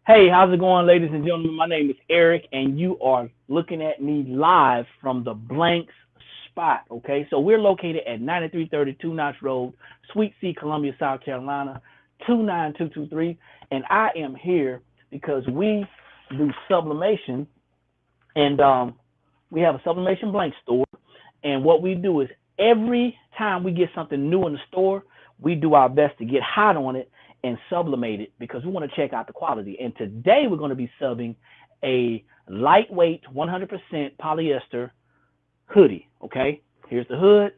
Hey, how's it going, ladies and gentlemen? My name is Eric, and you are looking at me live from the Blanks spot. Okay, so we're located at 9332 Notch Road, Ste C, Columbia, South Carolina, 29223. And I am here because we do sublimation, and we have a sublimation blank store. And what we do is every time we get something new in the store, we do our best to get hot on it and sublimate it because we want to check out the quality. And today we're going to be subbing a lightweight 100% polyester hoodie. Okay, here's the hood.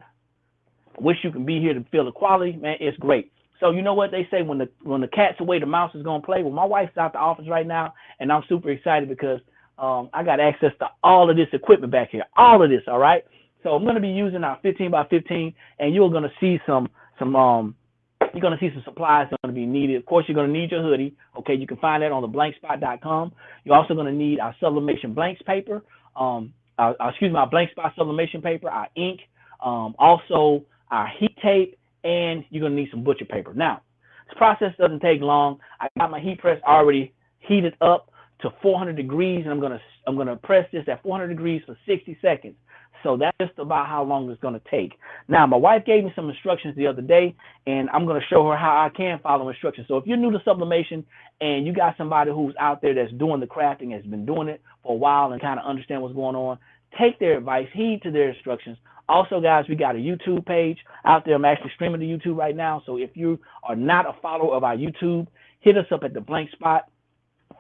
I wish you can be here to feel the quality, man. It's great. So you know what they say, when the cat's away, the mouse is gonna play. Well, my wife's out the office right now, and I'm super excited because I got access to all of this equipment back here, all of this. All right. So I'm gonna be using our 15 by 15, and you're gonna see some you're going to see some supplies that are going to be needed. Of course, you're going to need your hoodie. Okay, you can find that on theblankspot.com. You're also going to need our sublimation blanks paper, our blank spot sublimation paper, our ink, also our heat tape, and you're going to need some butcher paper. Now, this process doesn't take long. I got my heat press already heated up to 400 degrees, and I'm gonna press this at 400 degrees for 60 seconds. So that's just about how long it's going to take. Now, my wife gave me some instructions the other day, and I'm going to show her how I can follow instructions. So if you're new to sublimation and you got somebody who's out there that's doing the crafting, has been doing it for a while and kind of understand what's going on, take their advice, heed to their instructions. Also, guys, we got a YouTube page out there. I'm actually streaming to YouTube right now. So if you are not a follower of our YouTube, hit us up at the Blank Spot.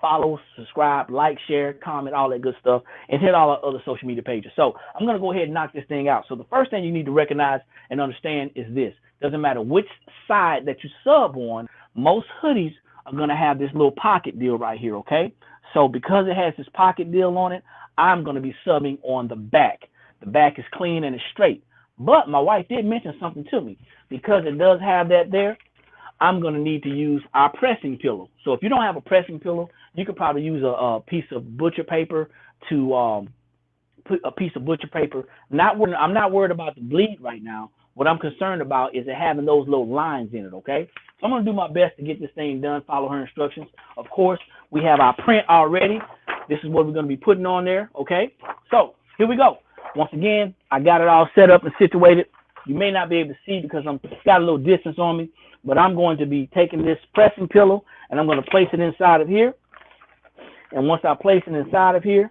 Follow, subscribe, like, share, comment, all that good stuff, and hit all our other social media pages. So I'm going to go ahead and knock this thing out. So the first thing you need to recognize and understand is this. Doesn't matter which side that you sub on, most hoodies are going to have this little pocket deal right here, okay? So because it has this pocket deal on it, I'm going to be subbing on the back. The back is clean and it's straight. But my wife did mention something to me. Because it does have that there, I'm going to need to use our pressing pillow. So if you don't have a pressing pillow, you could probably use a piece of butcher paper to put a piece of butcher paper. I'm not worried about the bleed right now. What I'm concerned about is it having those little lines in it, okay? So I'm going to do my best to get this thing done, follow her instructions. Of course, we have our print already. This is what we're going to be putting on there, okay? So here we go. Once again, I got it all set up and situated. You may not be able to see because I'm got a little distance on me, but I'm going to be taking this pressing pillow and I'm going to place it inside of here. And once I place it inside of here,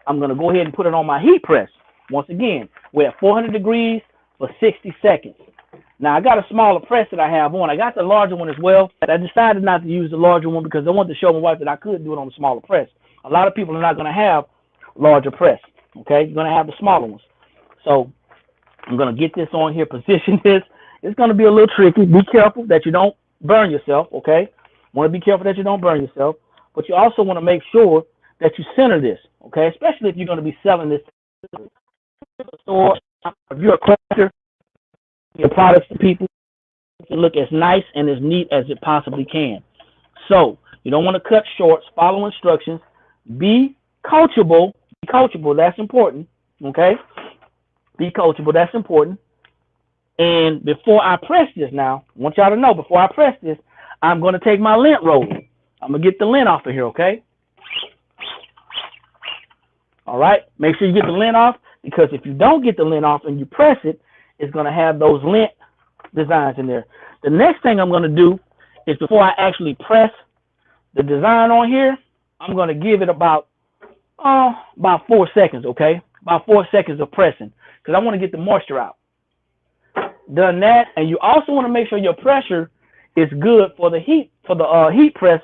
I'm going to go ahead and put it on my heat press. Once again, we're at 400 degrees for 60 seconds. Now, I got a smaller press that I have on. I got the larger one as well, but I decided not to use the larger one because I wanted to show my wife that I could do it on the smaller press. A lot of people are not going to have larger press, okay? You're going to have the smaller ones. So I'm going to get this on here, position this. It's going to be a little tricky. Be careful that you don't burn yourself, okay? Want to be careful that you don't burn yourself. But you also want to make sure that you center this, okay? Especially if you're going to be selling this to the store. If you're a crafter, your products to people to look as nice and as neat as it possibly can. So you don't want to cut shorts. Follow instructions. Be coachable. Be coachable. That's important, okay? Be coachable. That's important. And before I press this now, I want y'all to know, before I press this, I'm going to take my lint roller. I'm going to get the lint off of here, okay? All right? Make sure you get the lint off, because if you don't get the lint off and you press it, it's going to have those lint designs in there. The next thing I'm going to do is, before I actually press the design on here, I'm going to give it about 4 seconds, okay? About 4 seconds of pressing, because I want to get the moisture out. Done that, and you also want to make sure your pressure is good for the heat press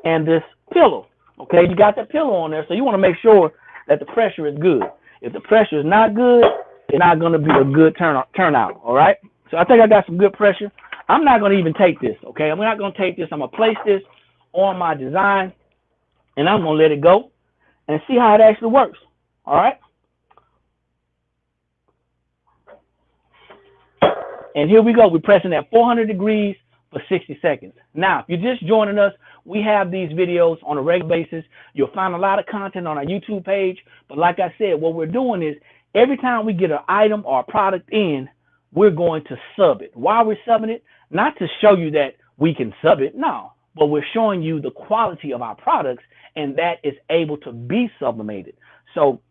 and this pillow, okay? You got that pillow on there, so you want to make sure that the pressure is good. If the pressure is not good, it's not going to be a good turnout, all right? So I think I got some good pressure. I'm not going to even take this, okay? I'm not going to take this. I'm going to place this on my design, and I'm going to let it go and see how it actually works, all right? And here we go. We're pressing at 400 degrees for 60 seconds. Now, if you're just joining us, we have these videos on a regular basis. You'll find a lot of content on our YouTube page. But like I said, what we're doing is every time we get an item or a product in, we're going to sub it. Why are we subbing it? Not to show you that we can sub it. No, but we're showing you the quality of our products, and that is able to be sublimated. So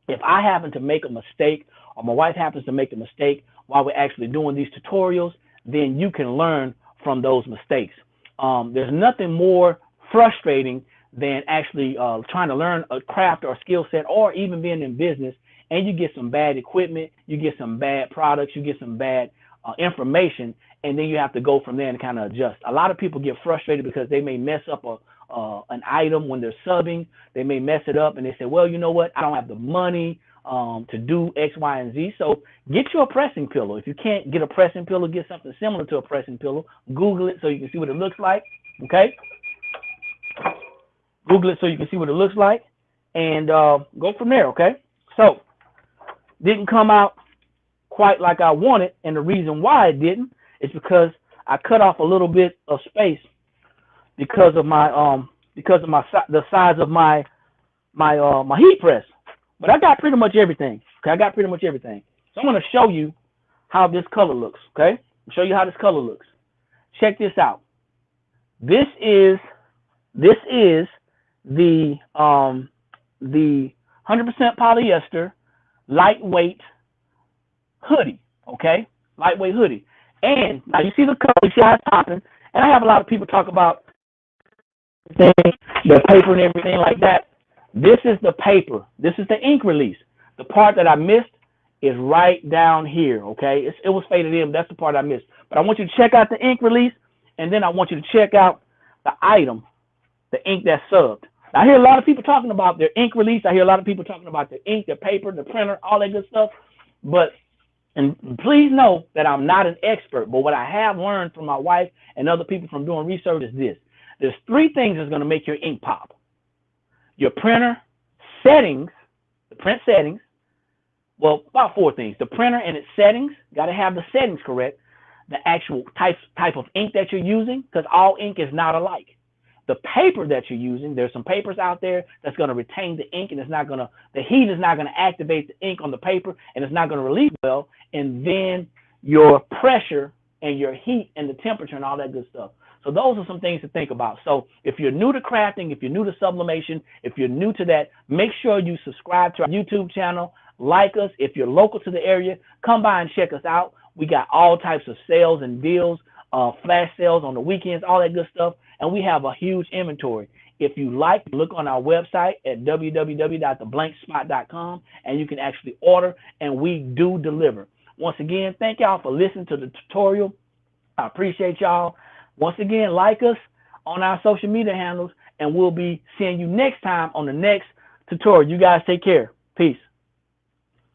if I happen to make a mistake, or my wife happens to make a mistake while we're actually doing these tutorials, then you can learn from those mistakes. There's nothing more frustrating than actually trying to learn a craft or a skill set, or even being in business, and you get some bad equipment, you get some bad products, you get some bad information, and then you have to go from there and kind of adjust. A lot of people get frustrated because they may mess up an item when they're subbing. They may mess it up, and they say, well, you know what, I don't have the money to do X, Y, and Z. So get you a pressing pillow. If you can't get a pressing pillow, get something similar to a pressing pillow. Google it so you can see what it looks like, okay? Google it so you can see what it looks like, and go from there, okay? So, didn't come out quite like I wanted, and the reason why it didn't is because I cut off a little bit of space because of the size of my heat press. But I got pretty much everything. Okay, I got pretty much everything. So I'm going to show you how this color looks. Okay, I'll show you how this color looks. Check this out. This is the 100% polyester lightweight hoodie. Okay, lightweight hoodie. And now you see the color, you see how it's popping. And I have a lot of people talk about the paper and everything like that. This is the paper. This is the ink release. The part that I missed is right down here, okay? It was faded in, but that's the part I missed. But I want you to check out the ink release, and then I want you to check out the item, the ink that's subbed. Now, I hear a lot of people talking about their ink release. I hear a lot of people talking about the ink, the paper, the printer, all that good stuff. And please know that I'm not an expert, but what I have learned from my wife and other people from doing research is this. There's three things that's going to make your ink pop. Your printer settings, the print settings, well, about four things. The printer and its settings, got to have the settings correct. The actual type of ink that you're using, because all ink is not alike. The paper that you're using, there's some papers out there that's going to retain the ink, and the heat is not going to activate the ink on the paper, and it's not going to release well. And then your pressure and your heat and the temperature and all that good stuff. So those are some things to think about. So if you're new to crafting, if you're new to sublimation, if you're new to that, make sure you subscribe to our YouTube channel, like us. If you're local to the area, come by and check us out. We got all types of sales and deals, flash sales on the weekends, all that good stuff. And we have a huge inventory. If you like, look on our website at www.theblankspot.com, and you can actually order, and we do deliver. Once again, thank y'all for listening to the tutorial. I appreciate y'all. Once again, like us on our social media handles, and we'll be seeing you next time on the next tutorial. You guys take care. Peace.